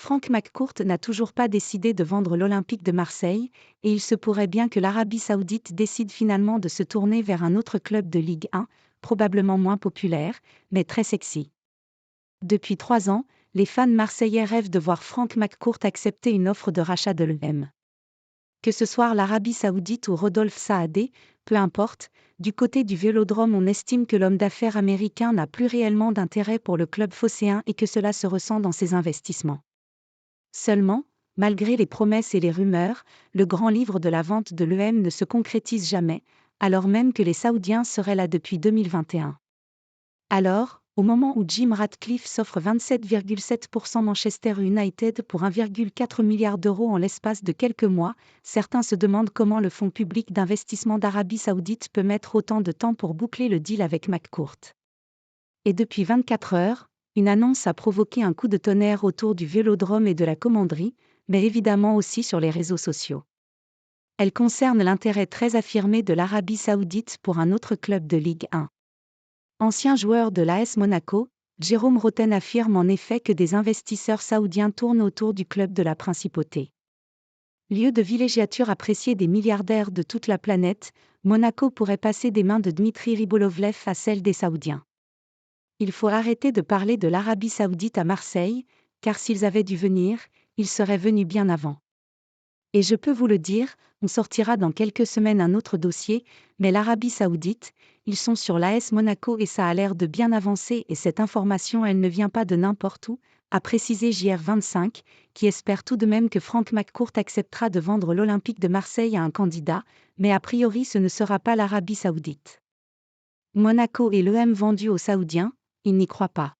Frank McCourt n'a toujours pas décidé de vendre l'Olympique de Marseille, et il se pourrait bien que l'Arabie Saoudite décide finalement de se tourner vers un autre club de Ligue 1, probablement moins populaire, mais très sexy. Depuis 3 ans, les fans marseillais rêvent de voir Frank McCourt accepter une offre de rachat de l'EM. Que ce soit l'Arabie Saoudite ou Rodolphe Saadé, peu importe, du côté du Vélodrome on estime que l'homme d'affaires américain n'a plus réellement d'intérêt pour le club phocéen et que cela se ressent dans ses investissements. Seulement, malgré les promesses et les rumeurs, le grand livre de la vente de l'EM ne se concrétise jamais, alors même que les Saoudiens seraient là depuis 2021. Alors, au moment où Jim Ratcliffe s'offre 27,7% Manchester United pour 1,4 milliard d'euros en l'espace de quelques mois, certains se demandent comment le fonds public d'investissement d'Arabie Saoudite peut mettre autant de temps pour boucler le deal avec McCourt. Et depuis 24 heures, une annonce a provoqué un coup de tonnerre autour du Vélodrome et de la commanderie, mais évidemment aussi sur les réseaux sociaux. Elle concerne l'intérêt très affirmé de l'Arabie Saoudite pour un autre club de Ligue 1. Ancien joueur de l'AS Monaco, Jérôme Rotten affirme en effet que des investisseurs saoudiens tournent autour du club de la Principauté. Lieu de villégiature apprécié des milliardaires de toute la planète, Monaco pourrait passer des mains de Dmitri Ribolovlev à celles des Saoudiens. Il faut arrêter de parler de l'Arabie Saoudite à Marseille, car s'ils avaient dû venir, ils seraient venus bien avant. Et je peux vous le dire, on sortira dans quelques semaines un autre dossier, mais l'Arabie Saoudite, ils sont sur l'AS Monaco et ça a l'air de bien avancer et cette information elle ne vient pas de n'importe où, a précisé JR25, qui espère tout de même que Frank McCourt acceptera de vendre l'Olympique de Marseille à un candidat, mais a priori ce ne sera pas l'Arabie Saoudite. Monaco et l'EM vendus aux Saoudiens, il n'y croit pas.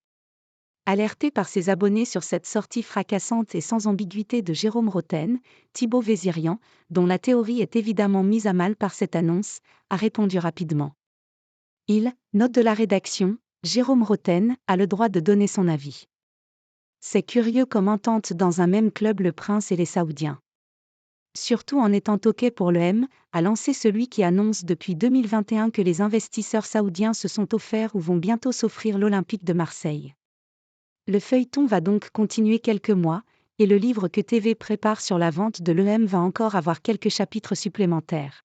Alerté par ses abonnés sur cette sortie fracassante et sans ambiguïté de Jérôme Rotten, Thibaut Vézirian, dont la théorie est évidemment mise à mal par cette annonce, a répondu rapidement. Note de la rédaction, Jérôme Rotten a le droit de donner son avis. C'est curieux comme entente dans un même club le Prince et les Saoudiens. Surtout en étant toqué pour l'EM, a lancé celui qui annonce depuis 2021 que les investisseurs saoudiens se sont offerts ou vont bientôt s'offrir l'Olympique de Marseille. Le feuilleton va donc continuer quelques mois, et le livre que TV prépare sur la vente de l'EM va encore avoir quelques chapitres supplémentaires.